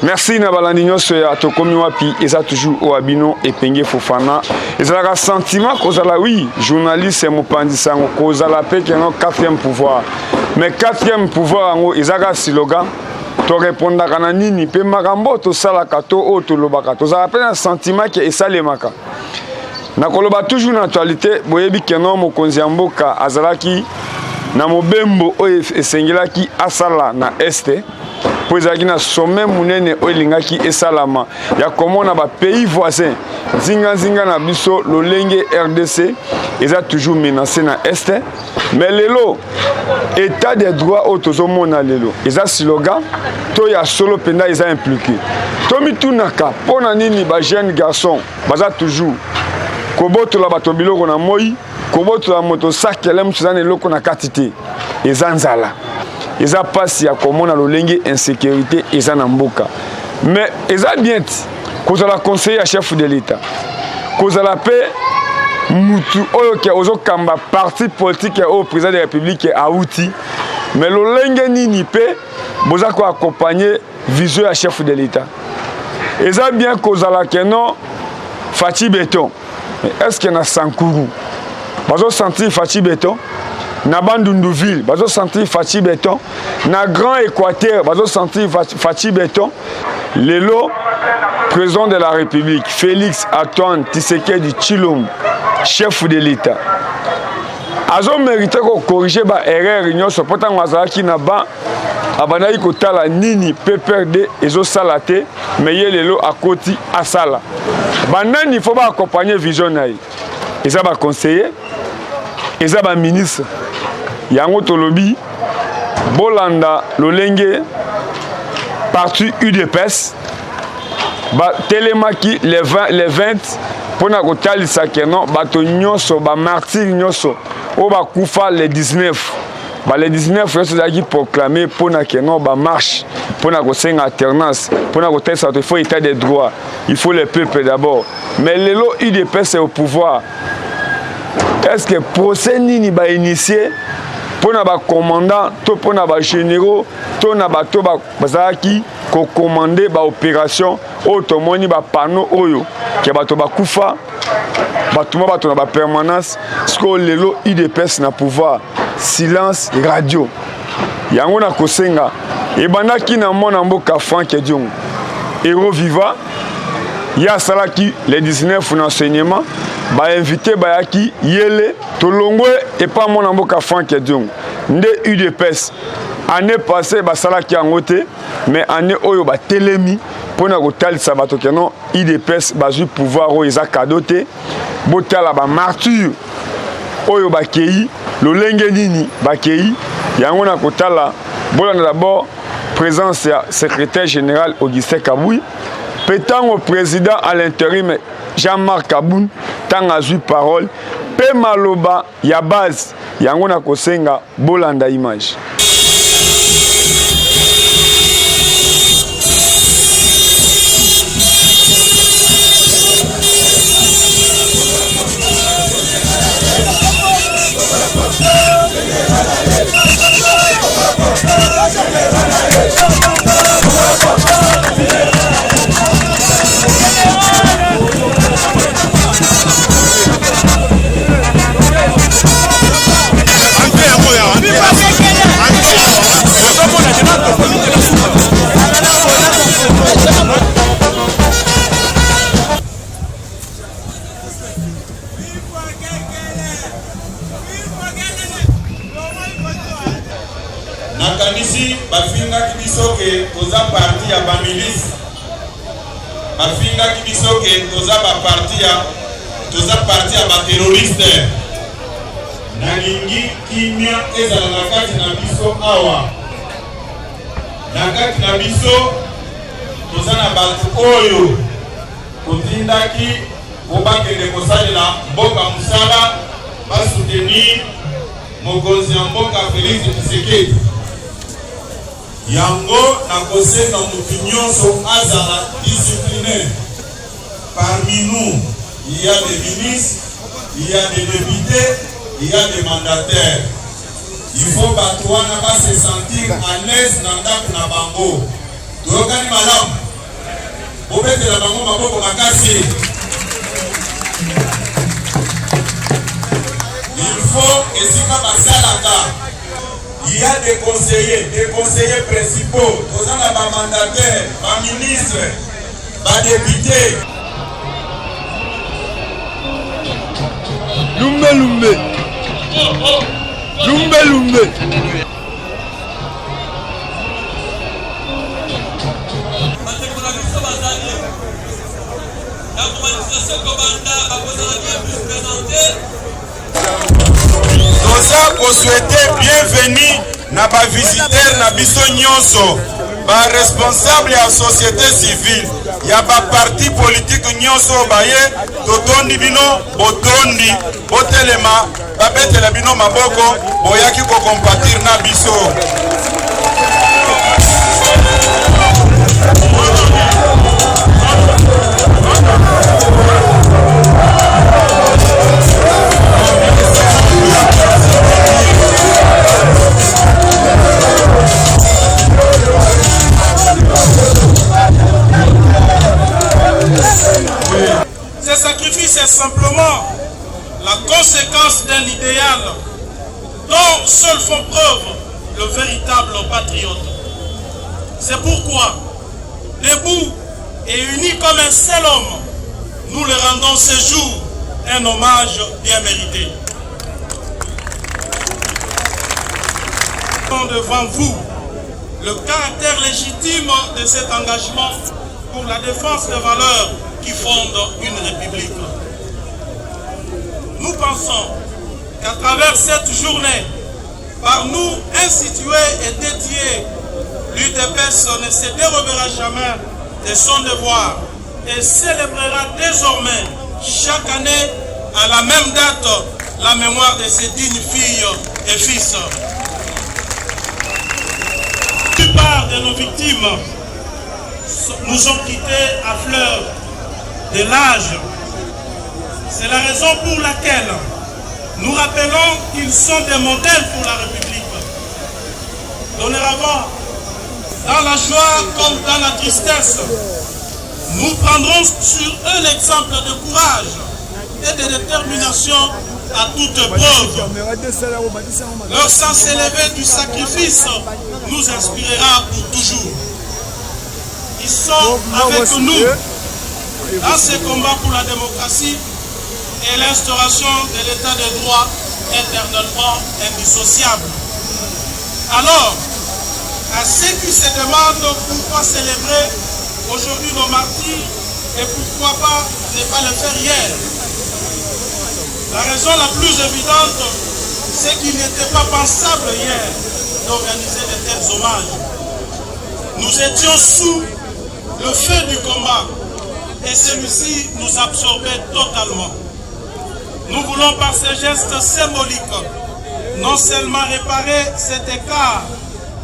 Merci na balandi nyonso ya tokomi wapi eza toujours au abino epenge Fofana. Ezalaka sentiment kozala oui, journaliste mopandi sango kozala pe kengo 4e pouvoir. Mais 4e pouvoir ngo ezaka slogan to répondaka na nini pe makambo to salaka to o to lobaka. Tozala pe na sentiment ke esalemaka. Na koloba toujours na actualité boyebi kengo mokonzi ya mboka azalaki na mobembo oyo esengelaki asala na este. Pour ezalaki na sommet munene oyo elingaki esalama ya komona ba pays voisins zinga na biso lolenge RDC eza toujours menacé na est mais lelo état des droits au tozomona lelo eza slogan to ya solo penda eza impliqué to mitunaka pona nini ba jeune garçon baza toujours kobotola bato biloko na moi kobotola moto sakele mtsana eloko na katite eza nzala eza pasi ya komona lolenge insécurité eza na mboka mais eza bien kozala conseiller à chef de l'état kozala pe mutu oyo ke ozokamba parti politique au président de la République auti mais lolenge nini pe boza ko accompagner vision à chef de l'état eza bien kozala ke non Fachi Beton est-ce que na Sankuru bazo sentir Fachi Beton na Bandunduville, bazo sentir Fachi Beton, na Grand Équateur, bazo sentir Fachi Beton. Lelo, président de la République, Félix Antoine Tshisekedi Tshilombo, chef de l'État. Azo mérité ko corriger ba erreur nyonso potanga azalaki na ba abanayi kotala nini PPRD ezo salate mais ye lelo akoti asala. Banani faut ba accompagner vision nayi. Eza ba conseiller, eza ba ministre. Yango tolobi bolanda lolenge parti UDPS ba telemaki les 20 pona kotalisa kenon bato nyonso ba martyr nyonso o ba kufa les 19 ba les 19 yoso zaki proclamer pona kenon ba marche pona ko senga alternance pona ko tesa il faut état de droit il faut le peuple d'abord mais lelo UDPS est au pouvoir est-ce que procès nini ba initié pona ba commandant to pona ba généraux to na ba to ba bazaki ko commander ba opération automoni ba panneau oyo ke ba to ba kufa ba to na ba permanence sko lelo IDPS na pouvoir silence radio yango na kosenga e bandaki na mona mboka Frank Ediongo héros vivant ya salaki les 19 enseignement ba invité ba yaki yele tolongwe et pas mon mboka Frank Ediongo nde UDPS année passée ba salaki angote mais année oyo ba telemi pona ko talisa bato kenon UDPS bazu pouvoir o eza kadote botala ba martyr oyo ba kei lolenge nini ba kei yango na kotala bolanda d'abord présence ya secrétaire général Augustin Kaboui pétant au président à l'intérim Jean-Marc Kaboun tant a eu parole pe maloba ya base yango na kosenga bolanda image nakanisi bafingaki biso ke toza parti ya bamilisi bafingaki biso ke toza parti ya baterroriste nalingi kimia ezala na kati na biso awa na kati na biso toza na bato oyo totindaki po bakende kosalela mboka mosala basoutenir mokonzi ya mboka Félix Tshisekedi yango na kosenga mutu nyonso azala disciplinaire. Parmi nous il y a des ministres, il y a des députés, il y a des mandataires. Il faut battre se sentir à l'aise dans la bango. Toyokani malamu bobetela bango maboko makasi. Il faut esika basalaka. Il y a des conseillers principaux, aux mandataires, ministres, députés. Lumbe. Nous souhaitons bienvenue na ba visiteurs na biso nyonso, ba responsable ya société civile, ya ba parti politique nyonso baye totondi bino botondi botelema babetela bino maboko boyaki ko compatir na biso. Ce sacrifice est simplement la conséquence d'un idéal dont seuls font preuve le véritable patriote. C'est pourquoi, debout et unis comme un seul homme, nous leur rendons ce jour un hommage bien mérité. Devant vous, le caractère légitime de cet engagement pour la défense des valeurs qui fondent une république. Nous pensons qu'à travers cette journée, par nous instituée et dédiée, l'UDPS ne se dérobera jamais de son devoir et célébrera désormais chaque année à la même date la mémoire de ses dignes filles et fils. La plupart de nos victimes nous ont quittés à fleur de l'âge. C'est la raison pour laquelle nous rappelons qu'ils sont des modèles pour la République. Dorénavant, dans la joie comme dans la tristesse, nous prendrons sur eux l'exemple de courage et de détermination à toute preuve. Leur sens élevé du sacrifice nous inspirera pour toujours. Ils sont avec nous dans ce combat pour la démocratie et l'instauration de l'état de droit éternellement indissociable. Alors, à ceux qui se demandent pourquoi célébrer aujourd'hui nos martyrs et pourquoi pas ne pas le faire hier, la raison la plus évidente, c'est qu'il n'était pas pensable hier d'organiser de tels hommages. Nous étions sous le feu du combat et celui-ci nous absorbait totalement. Nous voulons par ces gestes symboliques non seulement réparer cet écart,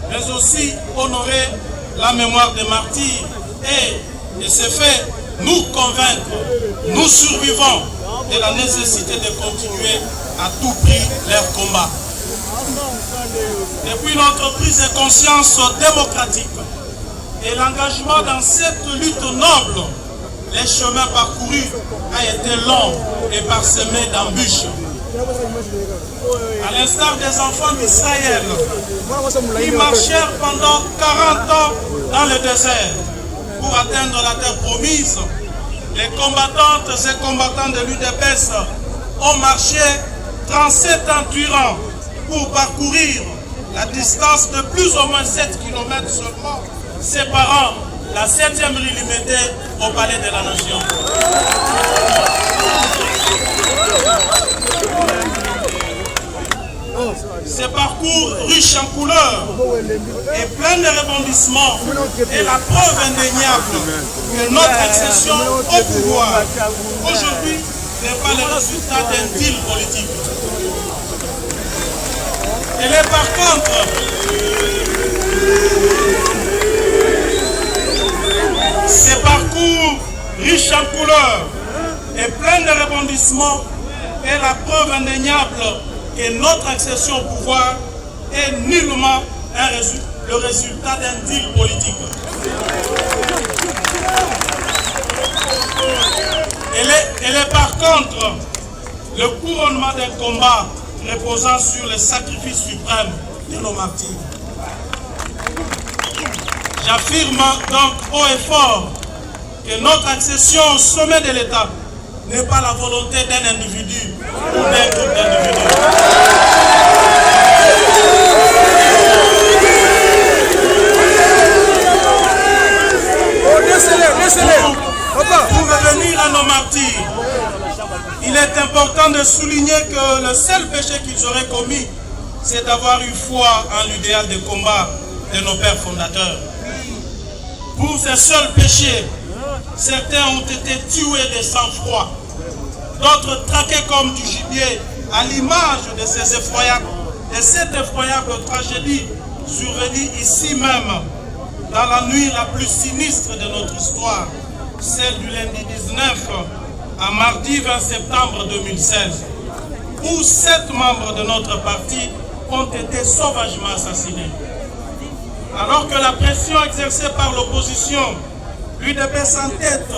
mais aussi honorer la mémoire des martyrs et de ce fait nous convaincre, nous survivants de la nécessité de continuer à tout prix leur combat. Depuis notre prise de conscience démocratique et l'engagement dans cette lutte noble, les chemins parcourus a été long et parsemé d'embûches. À l'instar des enfants d'Israël, qui marchèrent pendant 40 ans dans le désert pour atteindre la terre promise, les combattantes et combattants de l'UDPS ont marché 37 ans durant pour parcourir la distance de plus ou moins 7 km seulement, séparant la 7e rue limitée au palais de la Nation. Ce parcours riche en couleurs et plein de rebondissements est la preuve indéniable que notre accession au pouvoir aujourd'hui n'est pas le résultat d'un deal politique. Elle est par contre ce parcours riche en couleurs et plein de rebondissements est la preuve indéniable que notre accession au pouvoir est nullement le résultat d'un deal politique. contre le couronnement d'un combat reposant sur le sacrifice suprême de nos martyrs. J'affirme donc haut et fort que notre accession au sommet de l'État n'est pas la volonté d'un individu ou d'un groupe d'individus. Pour revenir à nos martyrs, il est important de souligner que le seul péché qu'ils auraient commis, c'est d'avoir eu foi en l'idéal de combat de nos pères fondateurs. Pour ces seuls péchés, certains ont été tués de sang-froid, d'autres traqués comme du gibier, à l'image de cette effroyable tragédie survenue ici même, dans la nuit la plus sinistre de notre histoire, celle du lundi 19 à mardi 20 septembre 2016, où 7 membres de notre parti ont été sauvagement assassinés. Alors que la pression exercée par l'opposition, l'UDPS en tête,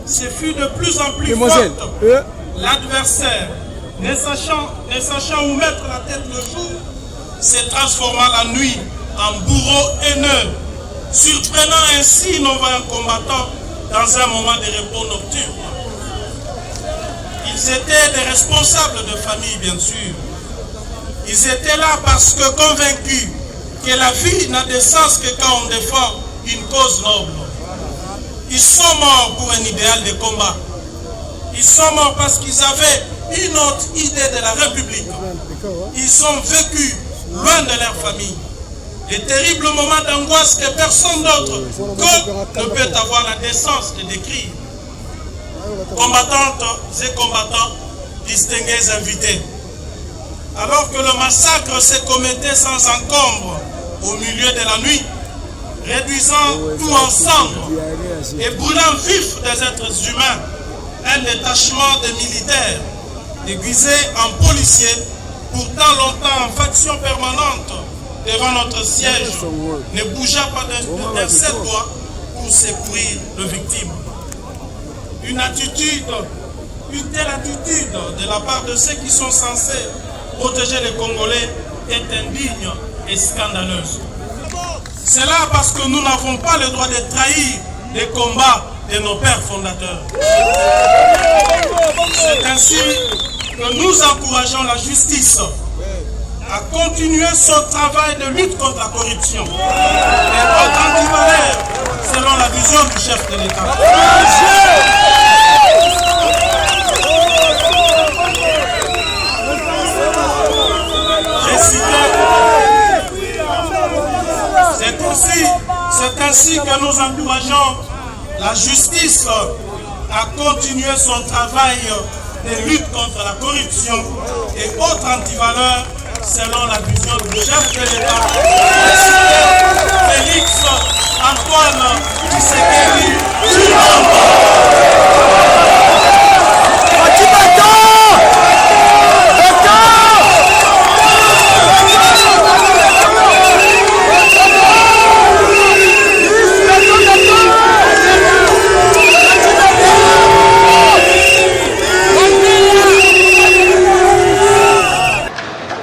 se fut de plus en plus forte, l'adversaire, ne sachant où mettre la tête le jour, se transforma la nuit en bourreau haineux, surprenant ainsi nos vaillants combattants dans un moment de repos nocturne. Ils étaient des responsables de famille, bien sûr. Ils étaient là parce que convaincus que la vie n'a de sens que quand on défend une cause noble. Ils sont morts pour un idéal de combat. Ils sont morts parce qu'ils avaient une autre idée de la République. Ils ont vécu loin de leur famille. Des terribles moments d'angoisse que personne d'autre ne peut avoir la décence de décrire. Combattantes et combattants, distingués invités. Alors que le massacre se commettait sans encombre au milieu de la nuit, réduisant tout ensemble et brûlant vif des êtres humains, un détachement de militaires déguisés en policiers, pourtant longtemps en faction permanente devant notre siège, ne bougea pas d'un seul doigt pour secourir les victimes. Une telle attitude de la part de ceux qui sont censés protéger les Congolais est indigne et scandaleuse. C'est là parce que nous n'avons pas le droit de trahir les combats de nos pères fondateurs. C'est ainsi que nous encourageons la justice à continuer son travail de lutte contre la corruption et contre antivaleurs selon la vision du chef de l'État. C'est ainsi que nous encourageons la justice à continuer son travail de lutte contre la corruption et autres antivaleurs selon la vision du chef de l'État, Félix Antoine Tshisekedi Tshilombo.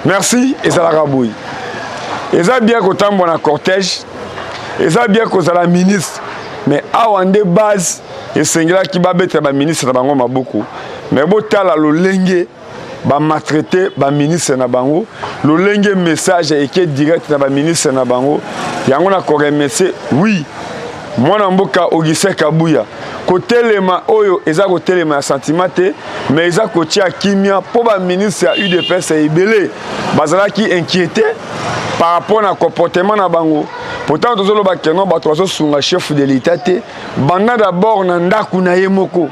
Merci, Ezala Raboui. Ezala bien qu'on tambour en cortège, Ezala bien qu'on a la ministre, mais à de base, et c'est là qui va mettre la ministre dans le beaucoup. Mais bon, t'as la lolenge, va maltraiter la ministre na bango, lolenge message et qui est direct dans la ministre na bango. Il y a un accord remercié, oui. Moi namboka Augustin Kabouya côté lema oyo eza côté lema sentiment mais eza côté kimia pour ba ministre à UDPS et ibele bazala qui inquiété par rapport à comportement na bango pourtant tozolo ba keno ba tozo sunga chef de l'État banda d'abord na ndaku na yemoko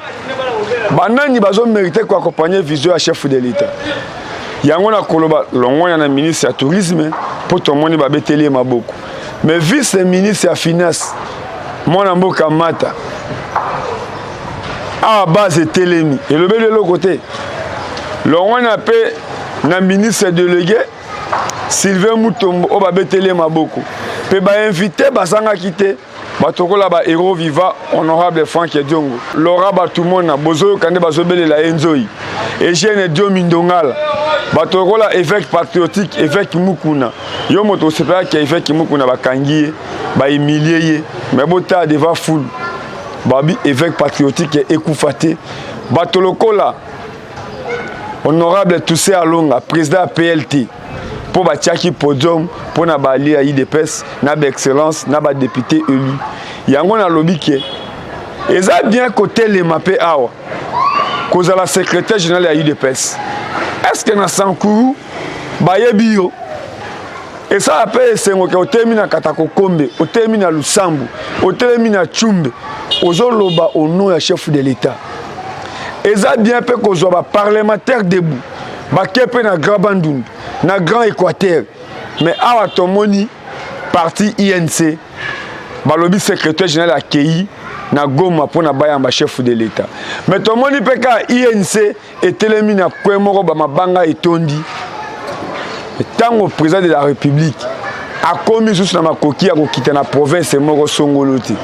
banani bazo mériter ko accompagner vision à chef de l'État yango na koloba longo ya na ministre ya tourisme pour tout monde ba beteli maboko mais vice ministre ya finance mon mboka mata à base télémi et le bel de l'autre côté l'on appelle na ministre délégué Sylvain Mutombo au babetele maboko pe ba invité basanga kité batokola ba héros vivant honorable Franck Diongo Laura Batumona bozo kande bazobele la Enzoi Eugène Dio Mindongala batokola évêque patriotique évêque Mukuna yo moto sepela ki évêque Mukuna bakangi ba humilier mais bota devant foule babi évêque patriotique ekufate batolokola honorable Toussé Alonga président PLT pour batiaki podium pour na bali à IDPS na ba excellence na ba député élu yango na lobi ke eza bien côté les mapé awa koza la secrétaire général à IDPS est-ce que na Sankuru bayebi yo et ça appelle sengo ke otemi na Katakokombe otemi na Lusambu otemi na Tchumbe ozoloba au nom ya chef de l'état eza bien pe kozwa ba parlementaire debout ba kepe na Grand Bandundu na Grand Équateur mais awa tomoni parti INC balobi secrétaire général akei na Goma pour na bayamba chef de l'état mais tomoni pe ka INC etelemi na kwemoko ba mabanga etondi tango président de la République a commis sous na makoki ya kokita na province moko songoloti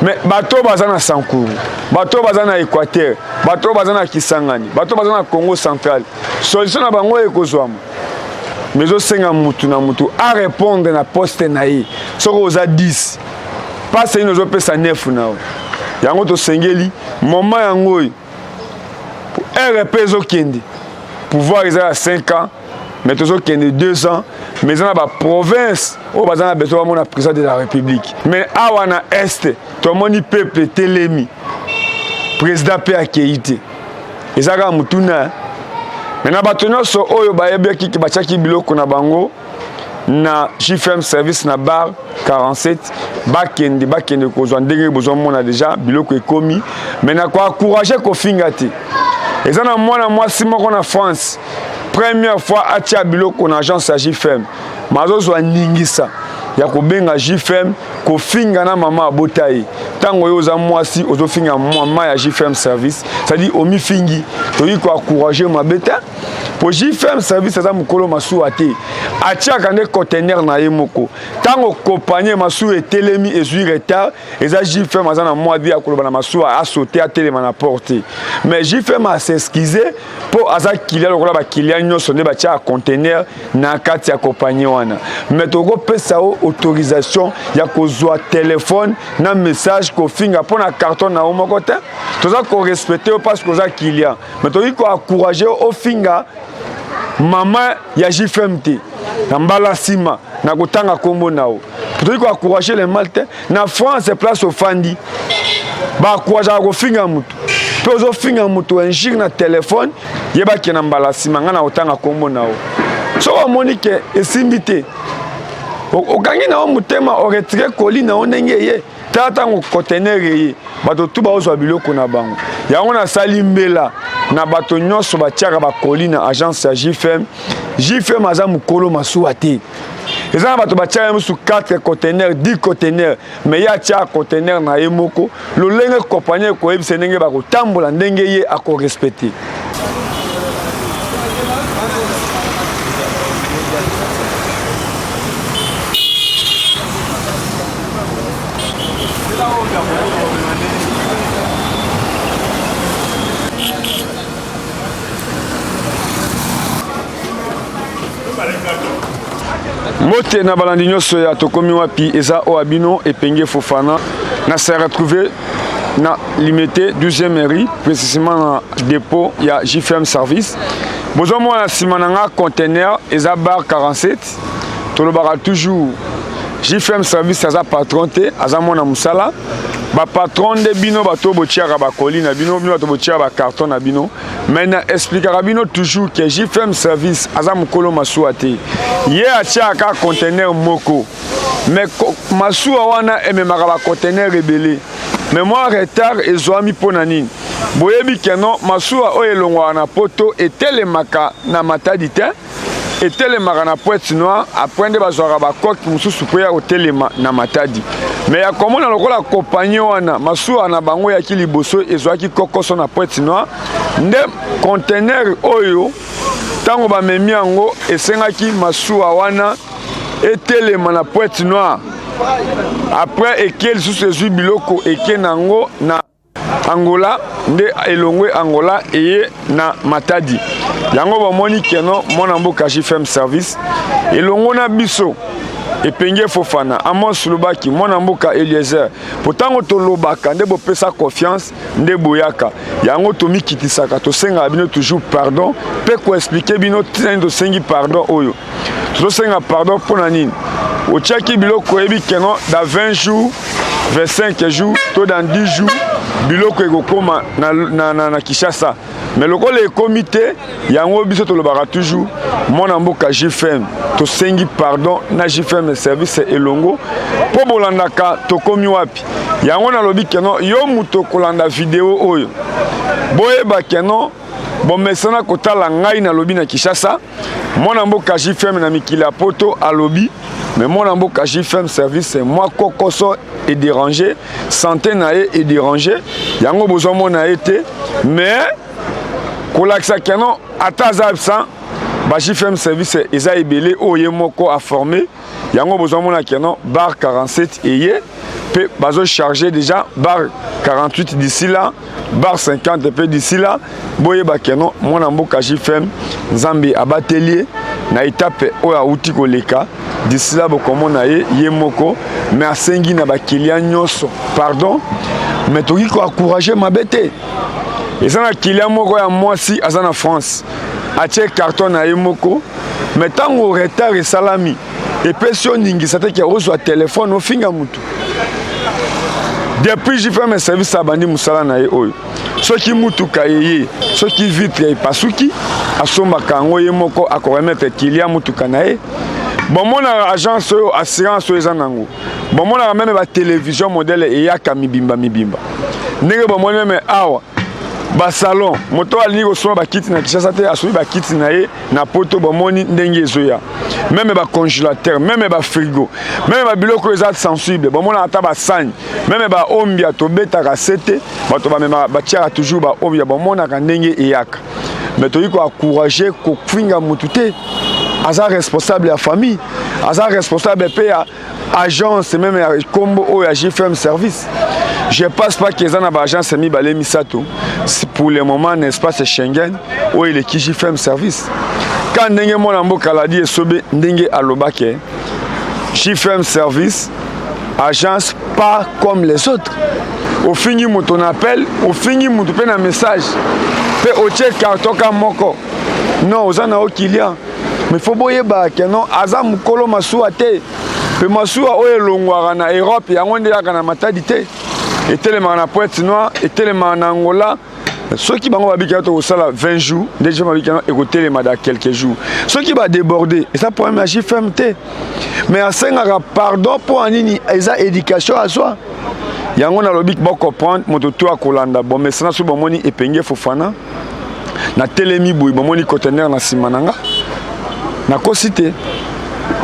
mais bato bazana Sankuru bato bazana Équateur bato bazana Kisangani bato bazana Congo central solution na bango ekozwama mais osenga mutu na mutu a répondre na poste na ye soko oza 10 passe ino zo pesa 9 nao yango to sengeli moment yango RP zo kende pouvoir ils a 5 ans mais to zo kende 2 ans mais dans la province o bazana beto ba mona président de la République mais awa na est to moni peuple telemi président pe akeite ezaka mutuna mais na batono so oyo bayebeki ki bachaki biloko na bango na JFM service na bar 47 bakende kozwa ndenge besoin mona déjà biloko ekomi mais na kwa encourager ko fingati ezana mwana mwasi moko na France première fois atia biloko na agence ya JFM mazozo ningisa ya kobenga JFM ko finga na mama abotai tango yoza mwasi ozofinga mama ya JFM service ça dit omi fingi to yi ko encourager mabeta pour JFM service za mukolo masu ate atia kande conteneur na yemoko tango compagnie masu etelemi ezui retard eza JFM azana mwa bi akoloba na masu a sauter a telema na porte mais JFM a s'excuser pour aza kilia lokola ba kilia nyoso ne ba tia conteneur na kati ya compagnie wana mais to go pesa autorisation ya kozwa téléphone na message ko finga pour na carton na omoko te toza ko respecter parce que za kilia mais to yi ko encourager au finga maman ya JFMT na mbala sima na kotanga kombo nao to yi ko encourager les maltais na France place au fandi ba encourager ko finga mutu pozo finga mutu enjir na téléphone yeba ke na mbala sima ngana otanga kombo nao so monique esimbité okangi na mutema o retirer colis na onenge ye tata ngo conteneur ye bato tuba ozwa biloko na bango yango na salimbela na bato nyonso batiaka ba colis na agence ya JFM aza mukolo masuwa te ezana bato batiaka musu 4 conteneurs 10 conteneurs mais ya tia conteneur na ye moko lolenge compagnie ko yebise ndenge bakotambola ndenge ye ako respecter. Mote na balandi nyonso ya tokomi wapi eza o abino epenge Fofana na se retrouver na limité 12e mairie précisément na dépôt ya JFM service bozo mona sima nga conteneur eza bar 47 tolobaka toujours JFM service aza patron te aza mona musala ba patron de bino bato botiaka ba colis na bino bato botiaka ba carton na bino mais na expliquera bino toujours que JFM service aza mukolo masuwa te ye atiaka conteneur moko mais masuwa wana ememaka ba conteneur ebele mais moi retard ezwami pona nini boyebi keno masuwa oyo elongwaka na poto etelemaka na matadi te etelemaka na Pointe Noire après nde bazwaka bakoki mosusu po ya kotelema na matadi mais ya komona lokola compagnie wana masuwa na bango yaki liboso ezwaki kokoso na Pointe Noire nde conteneur oyo tango bamemi yango esengaki masuwa wana etelema na Pointe Noire après eke lisusu ezwi biloko eke nango na Angola nde elongwe Angola eye na Matadi yango bomoni keno mona mboka JFM service elongo na biso epenge Fofana Amos Lubaki mona mboka Eliezer potango tolobaka nde bopesa confiance nde boyaka yango tomikitisaka tosenga bino toujours pardon pe ko expliquer bino tini tosengi pardon oyo tosenga pardon pona nini otiaki biloko ebi keno dans 20 jours 25 jours to dans 10 jours biloko ekokoma na Kinshasa mais lokola comité yango biso tolobaka toujours mona mboka JFM tosengi pardon na JFM service elongo po bolandaka tokomi wapi yango nalobi keno yo muto kolanda video oyo boyeba keno bomesana kotala ngai nalobi na Kinshasa mona mboka JFM na mikili ya poto alobi mais mona mboka JFM service moi kokoso est dérangé santé nae est dérangé yango besoin mona été mais kolakisa keno ata za absent ba JFM service eza ebele oye moko a formé yango besoin mona keno bar 47 eye pe bazo charger déjà bar 48 d'ici là bar 50 pe d'ici là boye ba keno mona mboka JFM Nzambe abatelier na étape oya uti koleka d'ici là bokomona ye moko mais asengi na ba client nyonso pardon mais toki ko encourager mabete ezana client moko ya mwasi azana France atie carton na ye moko mais tango retard et salami et pression ningi ça te ki ozwa téléphone ofinga mutu depuis JFM service abandi musala na ye oyo soki mutuka yeye soki vitre ya pasuki asombaka yango ye moko akoremettre client mutuka na ye bomona agence oyo assurance oyo eza nango bomona même ba télévision modèle eyaka mibimba ndenge bomona même awa ba salon moto ali kosoma ba kiti na Kinshasa te asui ba kiti na ye na poto bomoni ndenge ezoya même ba congélateur même ba frigo même ba biloko eza sensible bomona ata ba sagne même ba ombia to betaka sete bato ba mema ba tiara toujours ba ombia bomona ka ndenge eyaka mais to yiko encourager ko kwinga mutute aza responsable ya famille aza responsable pe ya agence même ya combo o ya JFM service. Je passe pas qu'ils ont une agence mi balé misato. Pour le moment l'espace Schengen où il est qui JFM service. Quand ndenge mon ambo kaladi et sobe ndenge alobake. JFM service agence pas comme les autres. Au fini mon appel, au fini mon un message. Pe au check carton comme moko. Non, aux ana au client. Mais faut boyer ba que non azam kolo masu ate. Pe masu o elongwa na Europe yango ndela na Matadi te. Et tellement na Pointe-Noire et tellement en Angola. Ceux qui vont habiter au sala 20 jours, déjà vont écouter les madame quelques jours. Ceux qui vont déborder, et ça pour un JFM te. Mais à 5 pardon pour un éducation à soi. Yango na lobik bon comprendre mon tour à Kolanda. Bon mais ça sur bon moni epenge Fofana. Na telemi boui bon moni conteneur na simananga. Na cosité.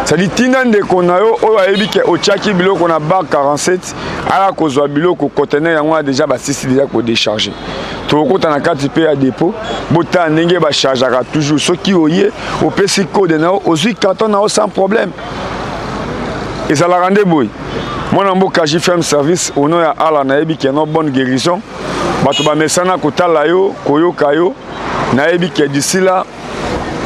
Ça dit tinande konayo o ayebi au tchaki biloko na bar 47 ala kozwa biloko conteneur yango a déjà ba sisi déjà ko décharger. To kota na kati pe ya dépôt bota ndenge ba chargera toujours ce qui oye au PC code na ozui carton na sans problème. Et ça la rende boy. Mon amboka JFM service au nom ya ala na yebi ke no bonne guérison. Bato ba mesana kotala yo koyoka yo na yebi ke d'ici là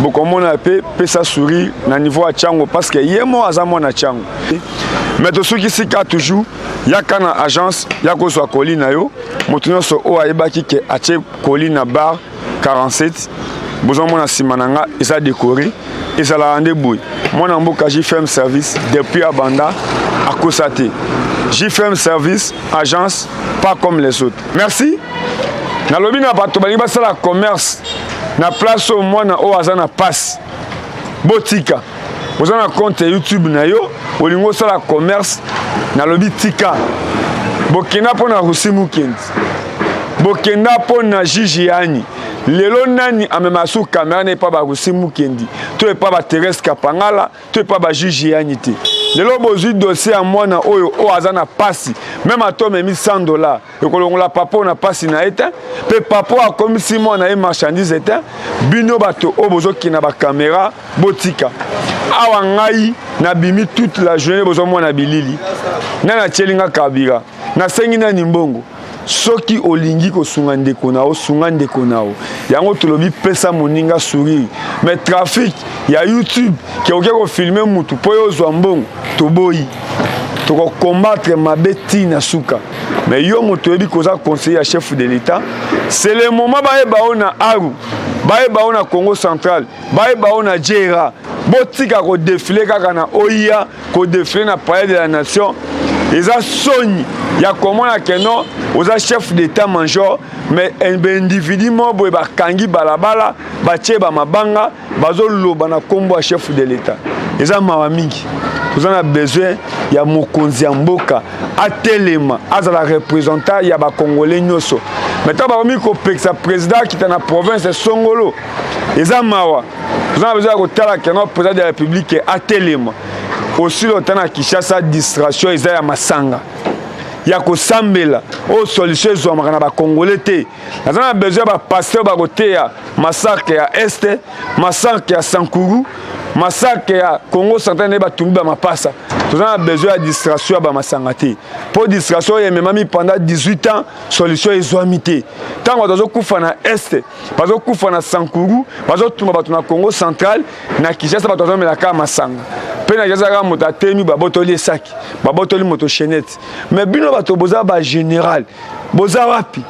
bokomona pe pesa sourire na niveau à Tchango parce que yemo azamo na Tchango. Mais to soki sika toujours yaka na agence yako so kolina yo motuno so o ayebaki ke ache kolina bar 47 besoin mona simananga et ça décoré et ça la rende boy. Mon amboka JFM service depuis Abanda à Kosate. JFM service agence pas comme les autres. Merci. Na lobi na bato bali basala commerce na place au moins na oazana passe botika ozana compte YouTube na yo olingo sala commerce na lobi tika bokenda pona Rusimu Kendi bokenda pona Jijiani lelo nani amema su kamera ne pa ba Rusimu Kendi to e pa ba Thérèse Kapangala to e pa ba Jijiani te lelo bozwi dossier ya mwana oyo o aza na pasi même ato memi $100 ekolongola papa oyo na pasi na ye te mpe papa oyo akomisi mwana ye marchandise te bino bato oyo bozokina bakamera botika awa ngai nabimi toute la journée bozomona bilili nani atyelinga kabira nasengi nani mbongo soki olingi kosunga ndeko na o sunga ndeko na o yango tolobi pesa moninga sourire mais trafic ya YouTube ki oke ko filmer mutu po yo zwa mbongo toboyi toko combattre mabe tina suka mais yo moto yebi koza conseiller ya chef de l'État c'est le moment baeba ona Aru baeba ona Congo central baeba ona Djera botika ko défiler kaka na OIA ko défiler na palais de la nation eza soni ya komona keno oza chef d'état-major mais un individu mobo ba kangi balabala ba tcheba mabanga bazo loba na kombo ya chef de l'État eza mawa mingi vous en avez besoin ya mokonzi ya mboka atelema azala représentant ya ba congolais nyoso maintenant ba komi ko peksa président qui na province de Songolo eza mawa vous en avez besoin ko tala keno président de la République atelema aussi le temps à Kinshasa distraction eza ya masanga ya kosambela o solution ezwamaka na bakongolais te naza na besoin ba pasteur bakoteya massacre ya este massacre ya Sankuru massacre ya Congo central ne batumbi ba mapasa toza na besoin ya distraction ya ba masanga te po distraction ya memami pendant 18 ans solution ezwami te tango bazokufa na este bazokufa na Sankuru bazotuma bato na Congo central na Kinshasa bato bazomelaka masanga pena jaza moto atemi babotoli esaki babotoli moto chenette mais bino bato boza ba général boza wapi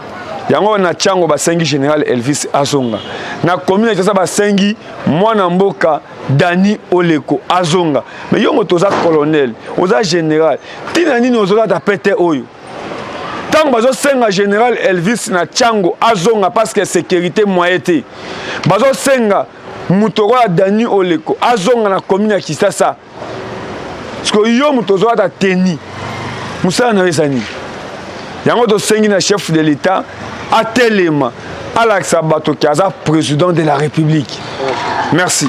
yango na chango basengi général Elvis Azonga na commune jaza basengi mwana mboka Dani Oleko Azonga mais yo moto za colonel oza général tina nini ozola ta pete oyo tango bazo senga général Elvis na chango Azonga parce que sécurité moyete bazo senga mutoko ya Dani Oleko Azonga na commune ya Kinshasa parce que yo mutozo ata teni musala na wesani yango to sengi na chef de l'État atelema Alex Bato qui est président de la République. Merci.